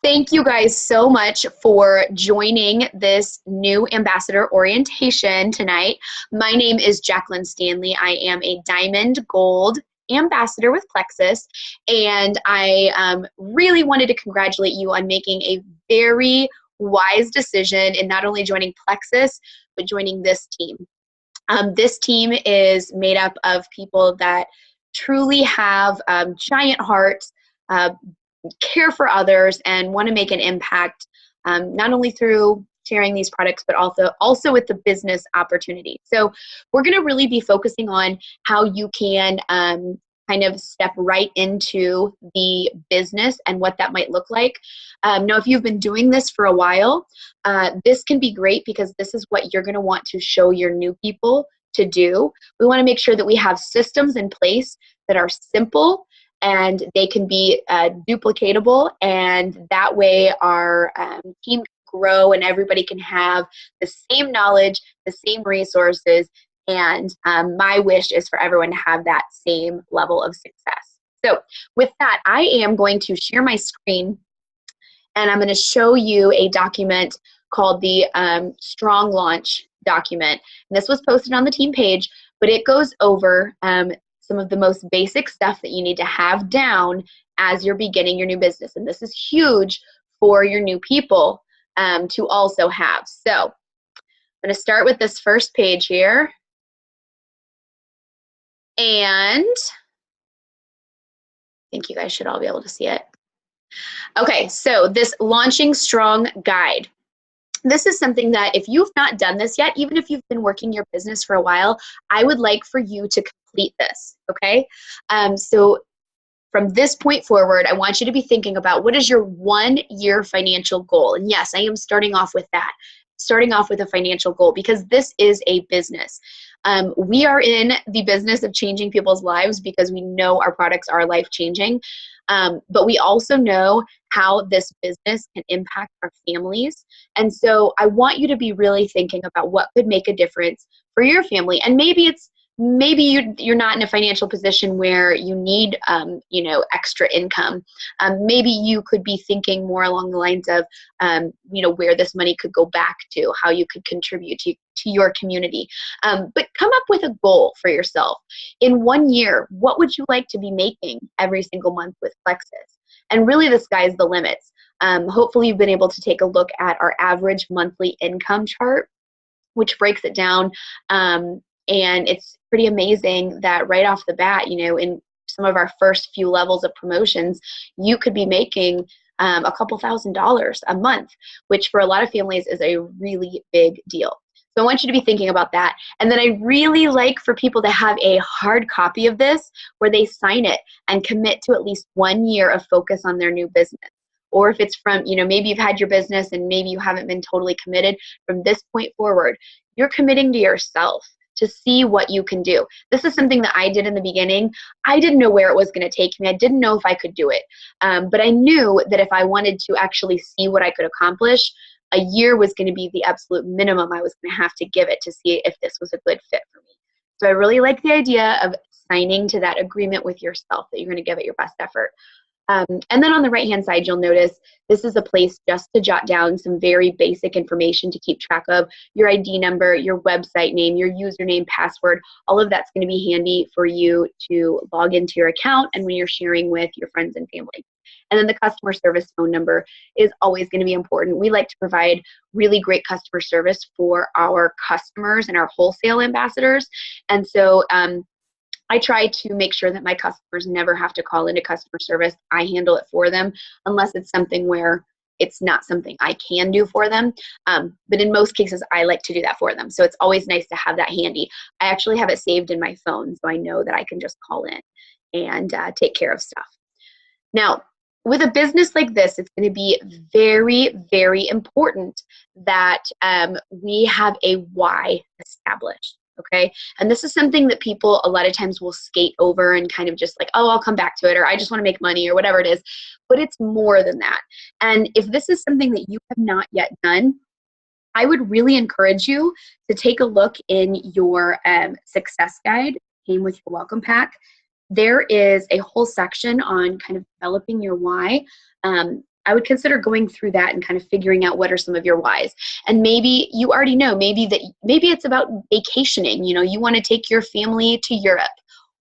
Thank you guys so much for joining this new ambassador orientation tonight. My name is Jacqueline Stanley. I am a Diamond Gold ambassador with Plexus, and I really wanted to congratulate you on making a very wise decision in not only joining Plexus, but joining this team. This team is made up of people that truly have giant hearts, uh, care for others, and want to make an impact, not only through sharing these products, but also with the business opportunity. So we're going to really be focusing on how you can kind of step right into the business and what that might look like. Now, if you've been doing this for a while, this can be great because this is what you're going to want to show your new people to do. We want to make sure that we have systems in place that are simple and they can be duplicatable, and that way our team can grow and everybody can have the same knowledge, the same resources, and my wish is for everyone to have that same level of success. So with that, I am going to share my screen, and I'm going to show you a document called the Strong Launch document. And this was posted on the team page, but it goes over some of the most basic stuff that you need to have down as you're beginning your new business. And this is huge for your new people to also have. So I'm going to start with this first page here. And I think you guys should all be able to see it. Okay, so this Launching Strong guide. This is something that if you've not done this yet, even if you've been working your business for a while, I would like for you to complete this, okay? So from this point forward, I want you to be thinking about what is your 1-year financial goal? And yes, I am starting off with that, starting off with a financial goal because this is a business. We are in the business of changing people's lives because we know our products are life-changing. But we also know how this business can impact our families. And so I want you to be really thinking about what could make a difference for your family. And maybe you're not in a financial position where you need, extra income. Maybe you could be thinking more along the lines of, where this money could go back to, how you could contribute to your community. But come up with a goal for yourself. In 1 year, what would you like to be making every single month with Plexus? And really, the sky's the limits. Hopefully, you've been able to take a look at our average monthly income chart, which breaks it down. And it's pretty amazing that right off the bat, in some of our first few levels of promotions, you could be making a couple $1,000s a month, which for a lot of families is a really big deal. So I want you to be thinking about that. And then I really like for people to have a hard copy of this where they sign it and commit to at least 1 year of focus on their new business. Or if it's from, maybe you've had your business and maybe you haven't been totally committed, from this point forward, you're committing to yourself to see what you can do. This is something that I did in the beginning. I didn't know where it was going to take me. I didn't know if I could do it. But I knew that if I wanted to actually see what I could accomplish, a year was going to be the absolute minimum I was going to have to give it to see if this was a good fit for me. So I really like the idea of signing to that agreement with yourself that you're going to give it your best effort. And then on the right-hand side, you'll notice this is a place just to jot down some very basic information to keep track of: your ID number, your website name, your username, password. All of that's going to be handy for you to log into your account and when you're sharing with your friends and family. And then the customer service phone number is always going to be important. We like to provide really great customer service for our customers and our wholesale ambassadors. And so I try to make sure that my customers never have to call into customer service. I handle it for them unless it's something where it's not something I can do for them. But in most cases, I like to do that for them. So it's always nice to have that handy. I actually have it saved in my phone, so I know that I can just call in and take care of stuff. Now, with a business like this, it's going to be very, very important that we have a why established. Okay. And this is something that people a lot of times will skate over and kind of just like, oh, I'll come back to it, or I just want to make money, or whatever it is. But it's more than that. And if this is something that you have not yet done, I would really encourage you to take a look in your success guide, came with your welcome pack. There is a whole section on kind of developing your why. I would consider going through that and kind of figuring out what are some of your whys. And maybe you already know, maybe it's about vacationing. You know, you want to take your family to Europe,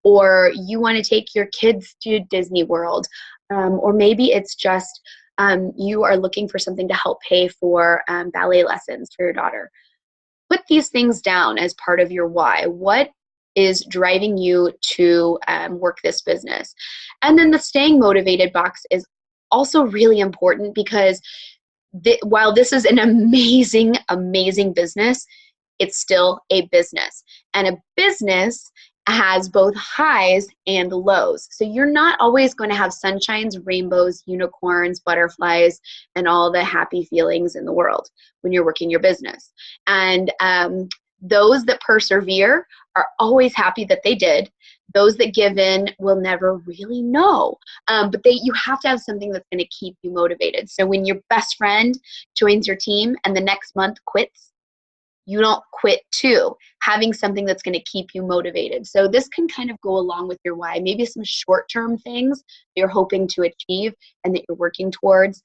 or you want to take your kids to Disney World, or maybe it's just you are looking for something to help pay for ballet lessons for your daughter. Put these things down as part of your why. What is driving you to work this business? And then the staying motivated box is also really important, because while this is an amazing, amazing business, it's still a business. And a business has both highs and lows. So you're not always going to have sunshines, rainbows, unicorns, butterflies, and all the happy feelings in the world when you're working your business. And those that persevere are always happy that they did. Those that give in will never really know. But you have to have something that's going to keep you motivated. So when your best friend joins your team and the next month quits, you don't quit too. Having something that's going to keep you motivated. So this can kind of go along with your why. Maybe some short-term things you're hoping to achieve and that you're working towards,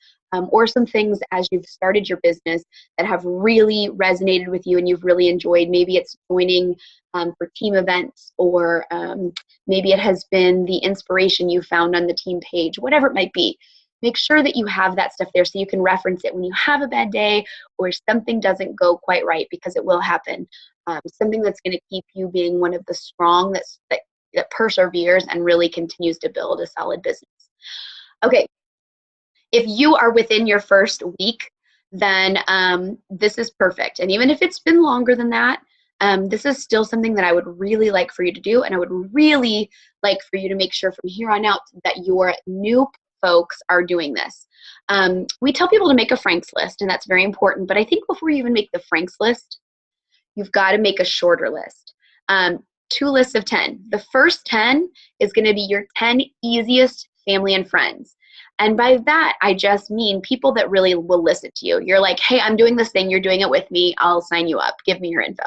or some things as you've started your business that have really resonated with you and you've really enjoyed. Maybe it's joining for team events, or maybe it has been the inspiration you found on the team page, whatever it might be. Make sure that you have that stuff there so you can reference it when you have a bad day or something doesn't go quite right, because it will happen. Something that's going to keep you being one of the strong that perseveres and really continues to build a solid business. Okay, if you are within your first week, then this is perfect. And even if it's been longer than that, this is still something that I would really like for you to do. And I would really like for you to make sure from here on out that your new folks are doing this. We tell people to make a Frank's list, and that's very important. But I think before you even make the Frank's list, you've got to make a shorter list. 2 lists of 10. The first 10 is going to be your 10 easiest family and friends. And by that, I just mean people that really will listen to you. You're like, hey, I'm doing this thing. You're doing it with me. I'll sign you up. Give me your info.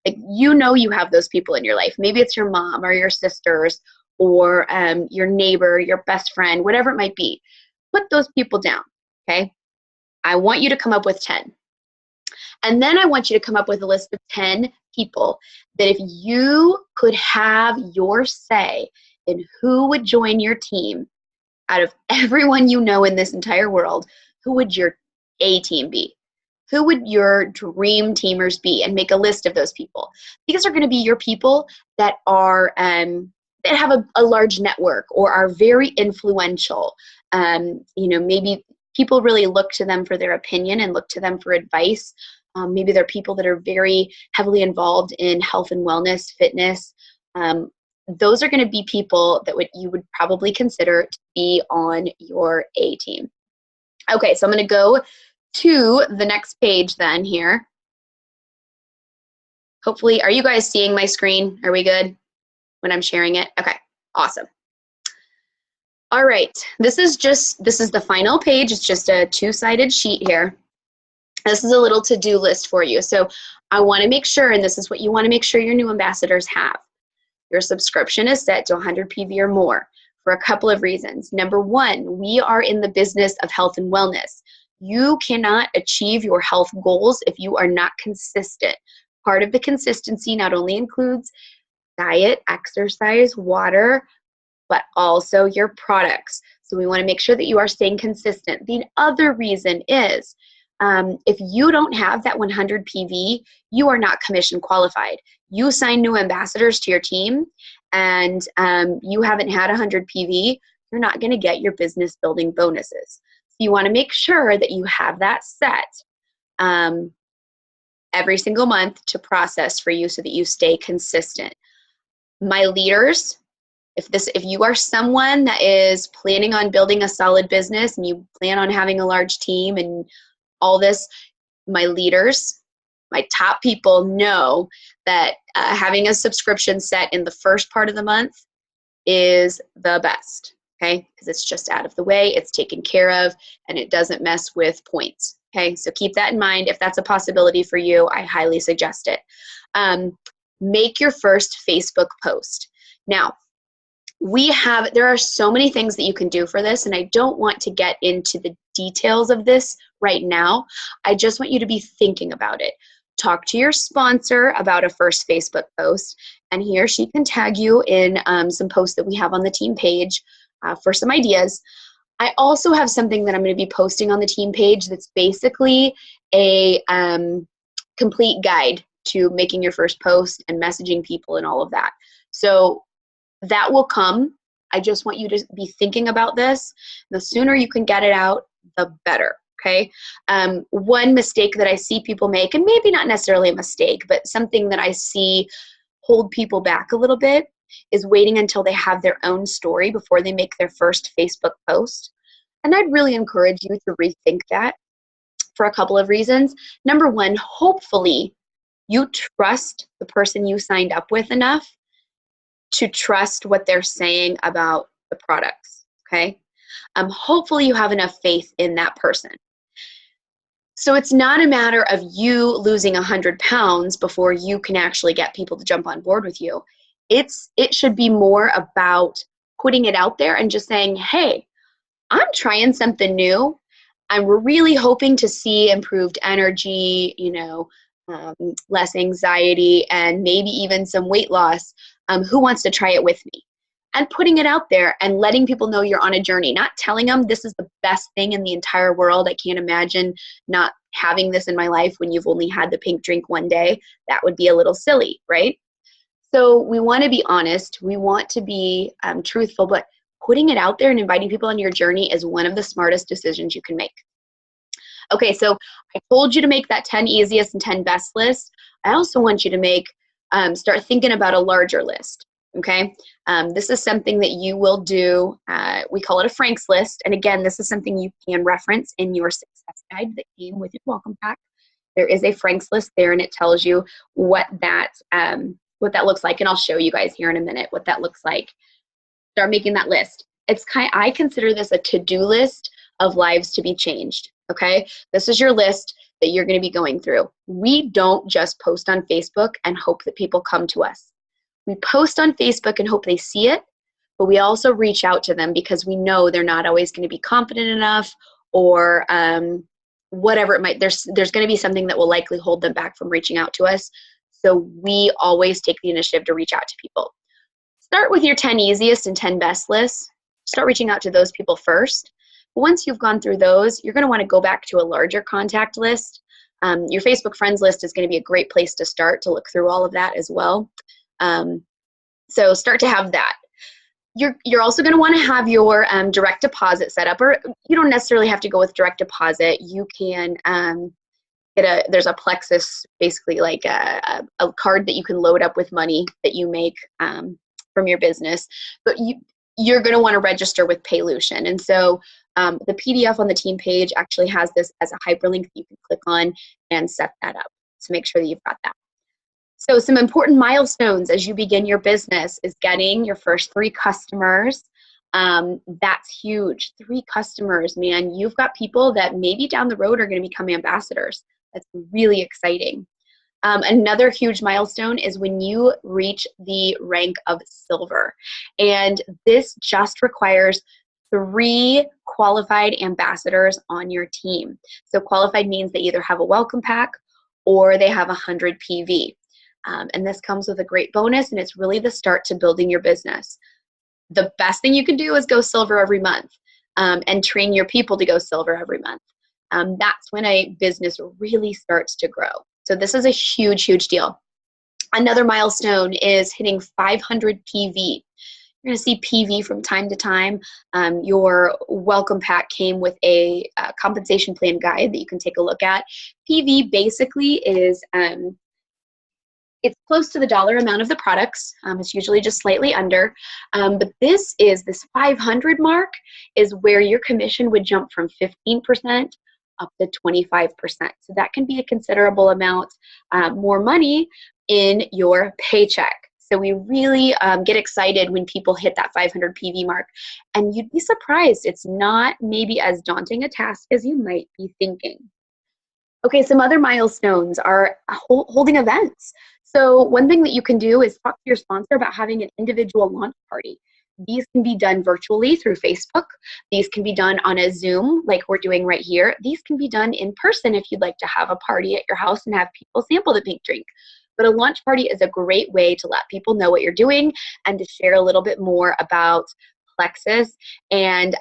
Like, you know, you have those people in your life. Maybe it's your mom or your sisters or your neighbor, your best friend, whatever it might be. Put those people down, okay? I want you to come up with 10. And then I want you to come up with a list of 10 people that if you could have your say in who would join your team, out of everyone you know in this entire world, who would your A team be? Who would your dream teamers be? And make a list of those people. These are going to be your people that are that have a large network or are very influential. You know, maybe people really look to them for their opinion and look to them for advice. Maybe they're people that are very heavily involved in health and wellness, fitness. Those are going to be people that you would probably consider to be on your A team. Okay, so I'm going to go to the next page then here. Hopefully, are you guys seeing my screen? Are we good when I'm sharing it? Okay, awesome. All right, this is the final page. It's just a 2-sided sheet here. This is a little to-do list for you. So I want to make sure, and this is what you want to make sure your new ambassadors have. Your subscription is set to 100 PV or more for a couple of reasons. Number one, we are in the business of health and wellness. You cannot achieve your health goals if you are not consistent. Part of the consistency not only includes diet, exercise, water, but also your products. So we want to make sure that you are staying consistent. The other reason is if you don't have that 100 PV, you are not commission qualified. You sign new ambassadors to your team and you haven't had 100 PV, you're not going to get your business building bonuses. So you want to make sure that you have that set every single month to process for you so that you stay consistent. My leaders, if you are someone that is planning on building a solid business and you plan on having a large team and all this, my leaders, my top people know that having a subscription set in the first part of the month is the best, okay? Because it's just out of the way, it's taken care of, and it doesn't mess with points, okay? So keep that in mind. If that's a possibility for you, I highly suggest it. Make your first Facebook post. Now, There are so many things that you can do for this, and I don't want to get into the details of this right now. I just want you to be thinking about it. Talk to your sponsor about a first Facebook post, and he or she can tag you in some posts that we have on the team page for some ideas. I also have something that I'm going to be posting on the team page that's basically a complete guide to making your first post and messaging people and all of that. So that will come. I just want you to be thinking about this. The sooner you can get it out, the better, okay? One mistake that I see people make, and maybe not necessarily a mistake, but something that I see hold people back a little bit, is waiting until they have their own story before they make their first Facebook post. And I'd really encourage you to rethink that for a couple of reasons. Number one, hopefully you trust the person you signed up with enough to trust what they're saying about the products, okay? Hopefully you have enough faith in that person. So it's not a matter of you losing 100 pounds before you can actually get people to jump on board with you. It should be more about putting it out there and just saying, hey, I'm trying something new. I'm really hoping to see improved energy, less anxiety, and maybe even some weight loss. Who wants to try it with me? And putting it out there and letting people know you're on a journey, not telling them this is the best thing in the entire world. I can't imagine not having this in my life when you've only had the pink drink one day. That would be a little silly, right? So we want to be honest. We want to be truthful, but putting it out there and inviting people on your journey is one of the smartest decisions you can make. Okay, so I told you to make that 10 easiest and 10 best list. I also want you to start thinking about a larger list, okay? This is something that you will do. We call it a Frank's list. And again, this is something you can reference in your success guide that came with your welcome pack. There is a Frank's list there, and it tells you what that looks like. And I'll show you guys here in a minute what that looks like. Start making that list. I consider this a to-do list of lives to be changed, okay? This is your list that you're going to be going through. We don't just post on Facebook and hope that people come to us. We post on Facebook and hope they see it, but we also reach out to them because we know they're not always going to be confident enough, or whatever it might. There's going to be something that will likely hold them back from reaching out to us. So we always take the initiative to reach out to people. Start with your 10 easiest and 10 best lists. Start reaching out to those people first. Once you've gone through those, you're going to want to go back to a larger contact list. Your Facebook friends list is going to be a great place to start to look through all of that as well. So start to have that. You're also going to want to have your direct deposit set up, or you don't necessarily have to go with direct deposit. You can there's a Plexus, basically like a card that you can load up with money that you make from your business, but you're going to want to register with Paylution. And so the PDF on the team page actually has this as a hyperlink that you can click on and set that up. So make sure that you've got that. So some important milestones as you begin your business is getting your first 3 customers. That's huge. 3 customers, man. You've got people that maybe down the road are going to become ambassadors. That's really exciting. Another huge milestone is when you reach the rank of silver. And this just requires 3 qualified ambassadors on your team. So qualified means they either have a welcome pack or they have 100 PV. And this comes with a great bonus, and it's really the start to building your business. The best thing you can do is go silver every month and train your people to go silver every month. That's when a business really starts to grow. So this is a huge, huge deal. Another milestone is hitting 500 PV. You're going to see PV from time to time. Your welcome pack came with a compensation plan guide that you can take a look at. PV basically is it's close to the dollar amount of the products. It's usually just slightly under. But this 500 mark is where your commission would jump from 15% up to 25%. So that can be a considerable amount more money in your paycheck. So we really get excited when people hit that 500 PV mark. And you'd be surprised, it's not maybe as daunting a task as you might be thinking. Okay, some other milestones are holding events. So one thing that you can do is talk to your sponsor about having an individual launch party. These can be done virtually through Facebook. These can be done on a Zoom like we're doing right here. These can be done in person if you'd like to have a party at your house and have people sample the pink drink. But a launch party is a great way to let people know what you're doing and to share a little bit more about Plexus. And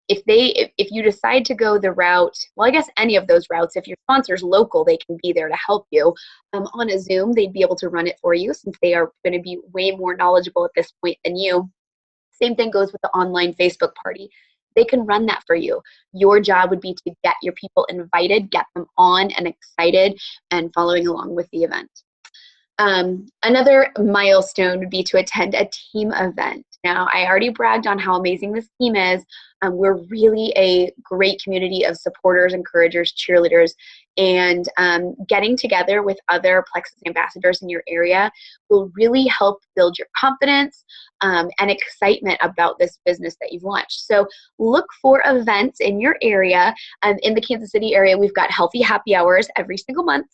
if you decide to go the route, well, I guess any of those routes, if your sponsor's local, they can be there to help you. On a Zoom, they'd be able to run it for you since they are going to be way more knowledgeable at this point than you. Same thing goes with the online Facebook party. They can run that for you. Your job would be to get your people invited, get them on and excited and following along with the event. Another milestone would be to attend a team event. Now, I already bragged on how amazing this team is. We're really a great community of supporters, encouragers, cheerleaders, and getting together with other Plexus ambassadors in your area will really help build your confidence and excitement about this business that you've launched. So look for events in your area. In the Kansas City area, we've got healthy happy hours every single month.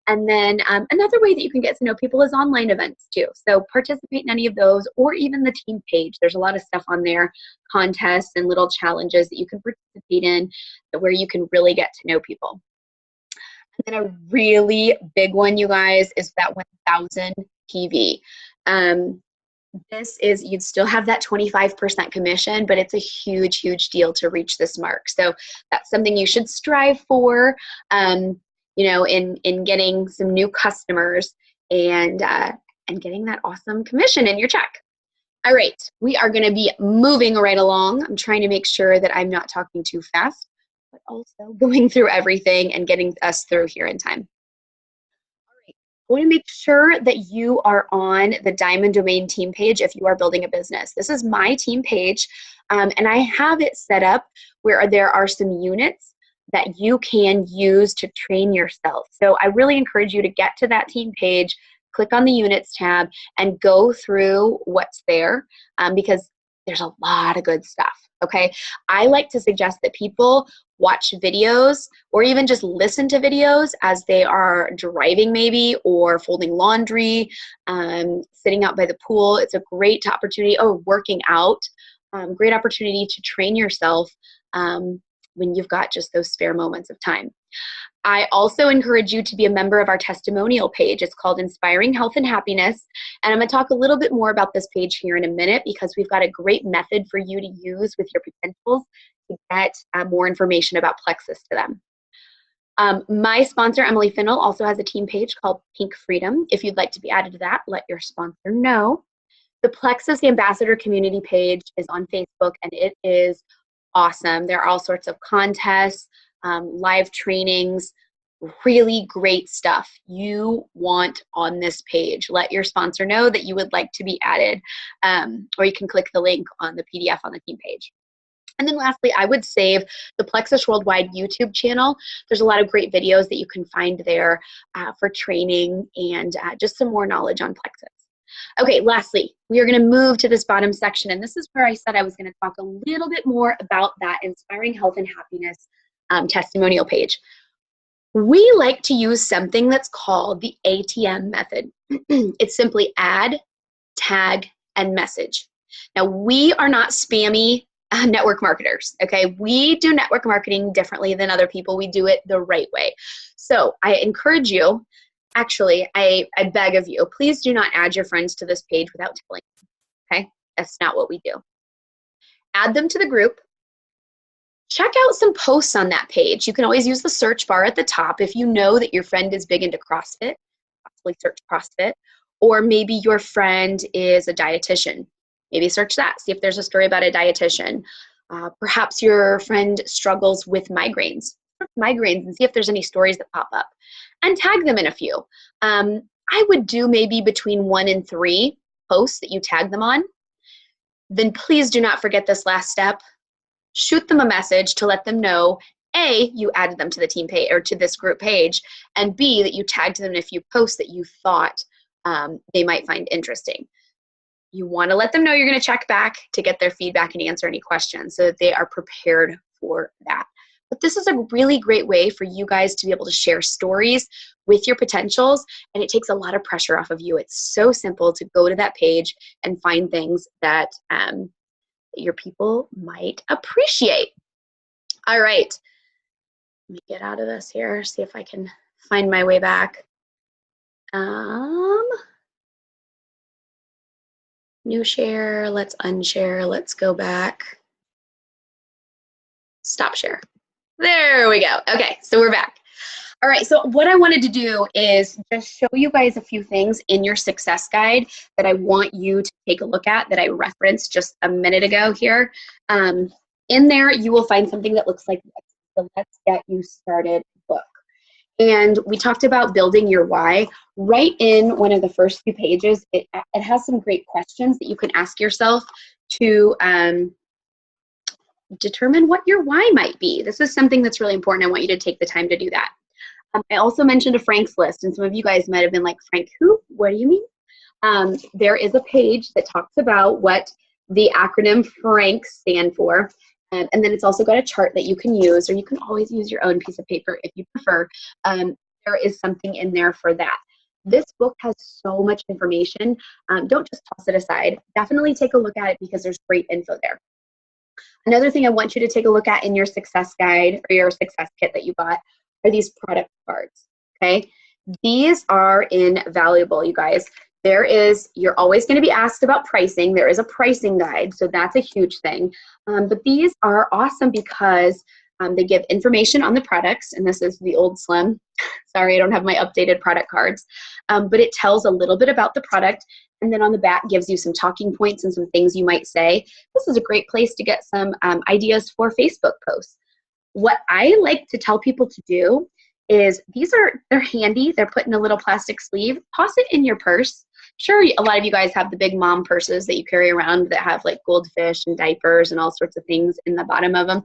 And then another way that you can get to know people is online events too. So participate in any of those or even the team page. There's a lot of stuff on there, contests and little challenges that you can participate in where you can really get to know people. And then a really big one, you guys, is that 1,000 PV. This is, you'd still have that 25% commission, but it's a huge, huge deal to reach this mark. So that's something you should strive for, you know, in getting some new customers and getting that awesome commission in your check. All right, we are going to be moving right along. I'm trying to make sure that I'm not talking too fast, but also going through everything and getting us through here in time. All right, I want to make sure that you are on the Diamond Domain team page if you are building a business. This is my team page, and I have it set up where there are some units that you can use to train yourself. So I really encourage you to get to that team page, click on the units tab, and go through what's there because there's a lot of good stuff, okay? I like to suggest that people watch videos or even just listen to videos as they are driving maybe or folding laundry, sitting out by the pool. It's a great opportunity, or working out, great opportunity to train yourself when you've got just those spare moments of time. I also encourage you to be a member of our testimonial page. It's called Inspiring Health and Happiness. And I'm going to talk a little bit more about this page here in a minute because we've got a great method for you to use with your potentials to get more information about Plexus to them. My sponsor, Emily Findle, also has a team page called Pink Freedom. If you'd like to be added to that, let your sponsor know. The Plexus Ambassador Community page is on Facebook, and it is awesome. There are all sorts of contests, live trainings, really great stuff you want on this page. Let your sponsor know that you would like to be added, or you can click the link on the PDF on the team page. And then lastly, I would save the Plexus Worldwide YouTube channel. There's a lot of great videos that you can find there for training and just some more knowledge on Plexus. Okay, lastly, we are going to move to this bottom section, and this is where I said I was going to talk a little bit more about that Inspiring Health and Happiness testimonial page. We like to use something that's called the ATM method. It's simply add, tag, and message. Now, we are not spammy network marketers, okay? We do network marketing differently than other people. We do it the right way. So I encourage you, actually, I beg of you, please do not add your friends to this page without telling them, okay? That's not what we do. Add them to the group. Check out some posts on that page. You can always use the search bar at the top if you know that your friend is big into CrossFit, possibly search CrossFit, or maybe your friend is a dietitian. Maybe search that, see if there's a story about a dietitian. Perhaps your friend struggles with migraines. Migraines and see if there's any stories that pop up. And tag them in a few. I would do maybe between 1 and 3 posts that you tag them on. Then please do not forget this last step. Shoot them a message to let them know, A, you added them to the team page or to this group page, and B, that you tagged them in a few posts that you thought they might find interesting. You want to let them know you're going to check back to get their feedback and answer any questions so that they are prepared for that. But But this is a really great way for you guys to be able to share stories with your potentials, and it takes a lot of pressure off of you. It's so simple to go to that page and find things that your people might appreciate. All right, let me get out of this here, see if I can find my way back. New share, let's unshare, let's go back. Stop share. There we go. Okay, so we're back. All right, so what I wanted to do is just show you guys a few things in your success guide that I want you to take a look at that I referenced just a minute ago here. In there, you will find something that looks like the Let's Get You Started book. And we talked about building your why. Right in one of the first few pages, it has some great questions that you can ask yourself to determine what your why might be. This is something that's really important. I want you to take the time to do that. I also mentioned a Frank's list, and some of you guys might have been like, Frank who? What do you mean? There is a page that talks about what the acronym FRANK stand for. And then it's also got a chart that you can use, or you can always use your own piece of paper if you prefer. There is something in there for that. This book has so much information. Don't just toss it aside. Definitely take a look at it because there's great info there. Another thing I want you to take a look at in your success guide or your success kit that you bought are these product cards, okay? These are invaluable, you guys. You're always going to be asked about pricing. There is a pricing guide, so that's a huge thing. But these are awesome because they give information on the products, and this is the old Slim. Sorry, I don't have my updated product cards. But it tells a little bit about the product, and then on the back gives you some talking points and some things you might say. This is a great place to get some ideas for Facebook posts. What I like to tell people to do is they're handy. They're put in a little plastic sleeve. Toss it in your purse. Sure, a lot of you guys have the big mom purses that you carry around that have like goldfish and diapers and all sorts of things in the bottom of them.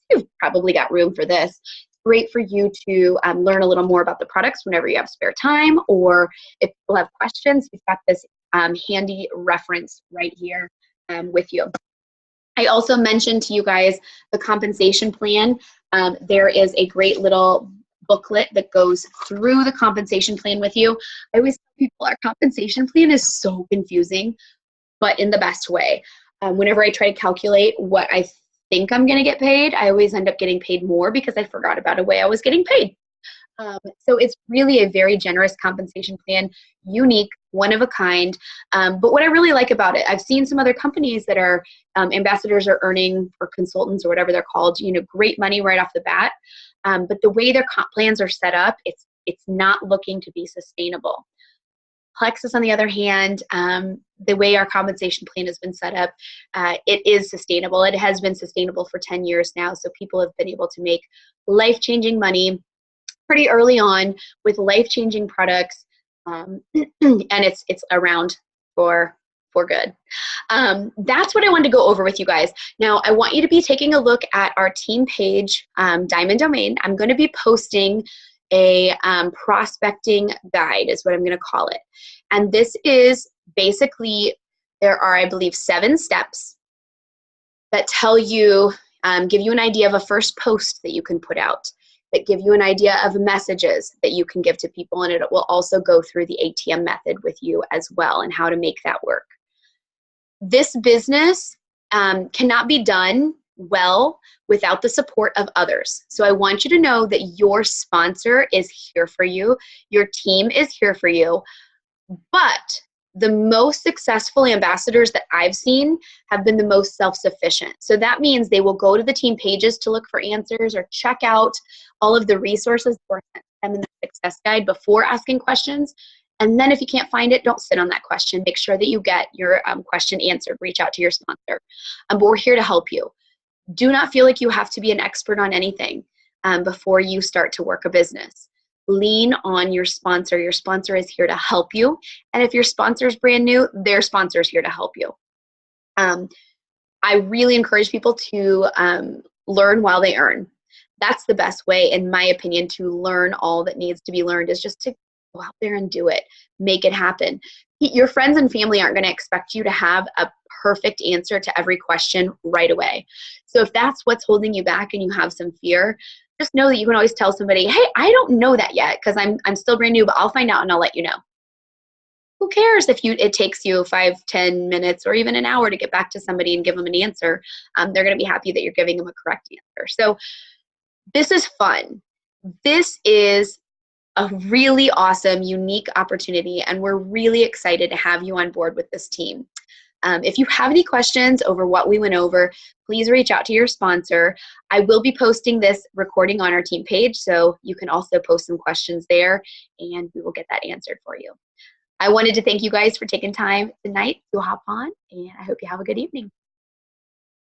You've probably got room for this. Great for you to learn a little more about the products whenever you have spare time, or if people have questions, you've got this handy reference right here with you. I also mentioned to you guys the compensation plan. There is a great little booklet that goes through the compensation plan with you. I always tell people our compensation plan is so confusing, but in the best way. Whenever I try to calculate what I think I'm going to get paid, I always end up getting paid more because I forgot about a way I was getting paid. So it's really a very generous compensation plan, unique, one of a kind. But what I really like about it, I've seen some other companies that are ambassadors are earning, or consultants or whatever they're called, great money right off the bat. But the way their comp plans are set up, it's not looking to be sustainable. Plexus, on the other hand, the way our compensation plan has been set up, it is sustainable. It has been sustainable for 10 years now, so people have been able to make life-changing money pretty early on with life-changing products, and it's around for good. That's what I wanted to go over with you guys. Now, I want you to be taking a look at our team page, Diamond Domain. I'm going to be posting a prospecting guide is what I'm going to call it. And this is basically, there are, I believe, 7 steps that tell you, give you an idea of a first post that you can put out, that give you an idea of messages that you can give to people, and it will also go through the ATM method with you as well and how to make that work. This business cannot be done well without the support of others. So I want you to know that your sponsor is here for you. Your team is here for you. But the most successful ambassadors that I've seen have been the most self-sufficient. So that means they will go to the team pages to look for answers or check out all of the resources that were sent to them in the success guide before asking questions. And then if you can't find it, don't sit on that question. Make sure that you get your question answered. Reach out to your sponsor. But we're here to help you. Do not feel like you have to be an expert on anything before you start to work a business. Lean on your sponsor. Your sponsor is here to help you. And if your sponsor is brand new, their sponsor is here to help you. I really encourage people to learn while they earn. That's the best way, in my opinion, to learn all that needs to be learned, is just to go out there and do it. Make it happen. Your friends and family aren't going to expect you to have a perfect answer to every question right away. So if that's what's holding you back and you have some fear, just know that you can always tell somebody, hey, I don't know that yet because I'm still brand new, but I'll find out and I'll let you know. Who cares if it takes you 5-10 minutes or even an hour to get back to somebody and give them an answer? They're going to be happy that you're giving them a correct answer. So this is fun. This is a really awesome, unique opportunity, and we're really excited to have you on board with this team. If you have any questions over what we went over, please reach out to your sponsor. I will be posting this recording on our team page, so you can also post some questions there, and we will get that answered for you. I wanted to thank you guys for taking time tonight to hop on, and I hope you have a good evening.